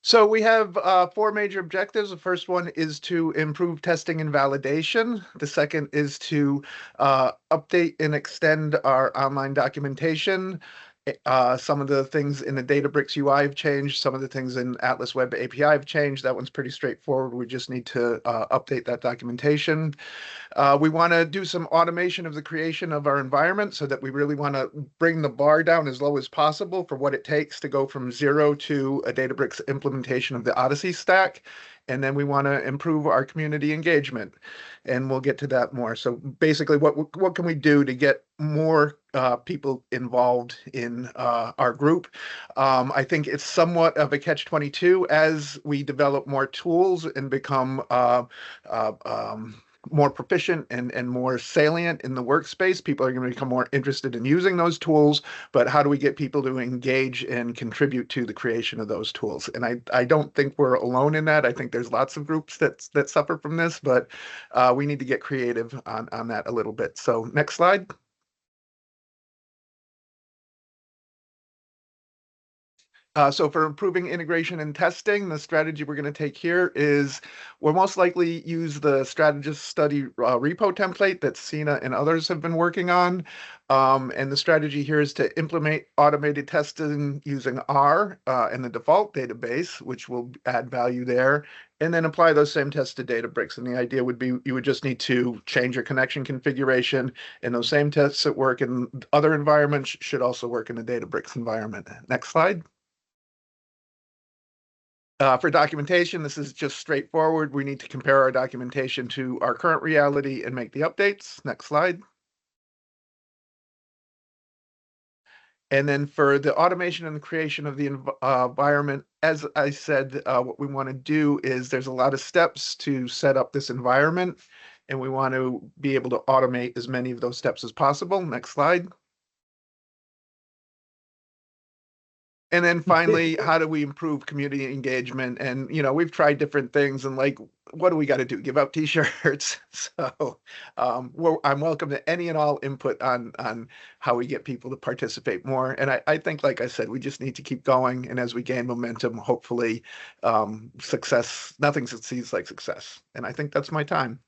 So we have four major objectives. The first one is to improve testing and validation. The second is to update and extend our online documentation. Some of the things in the Databricks UI have changed. Some of the things in Atlas Web API have changed. That one's pretty straightforward. We just need to update that documentation. We want to do some automation of the creation of our environment so that we really want to bring the bar down as low as possible for what it takes to go from zero to a Databricks implementation of the Odyssey stack. And then we want to improve our community engagement. And we'll get to that more. So basically, what can we do to get more people involved in our group? I think it's somewhat of a catch-22 as we develop more tools and become more proficient and more salient in the workspace. People are going to become more interested in using those tools, but how do we get people to engage and contribute to the creation of those tools? And I don't think we're alone in that. I think there's lots of groups that suffer from this, but we need to get creative on that a little bit. So next slide. So for improving integration and testing, the strategy we're going to take here is we'll most likely use the strategist study repo template that Sina and others have been working on. And the strategy here is to implement automated testing using R in the default database, which will add value there, and then apply those same tests to Databricks. And the idea would be you would just need to change your connection configuration, and those same tests that work in other environments should also work in the Databricks environment. Next slide. For documentation, this is just straightforward. We need to compare our documentation to our current reality and make the updates. Next slide. And then for the automation and the creation of the environment, as I said, what we want to do is there's a lot of steps to set up this environment, and we want to be able to automate as many of those steps as possible. Next slide. And then finally, how do we improve community engagement? And, we've tried different things and what do we got to do? Give out t-shirts. So I'm welcome to any and all input on how we get people to participate more. And I think, like I said, we just need to keep going. And as we gain momentum, hopefully nothing succeeds like success. And I think that's my time.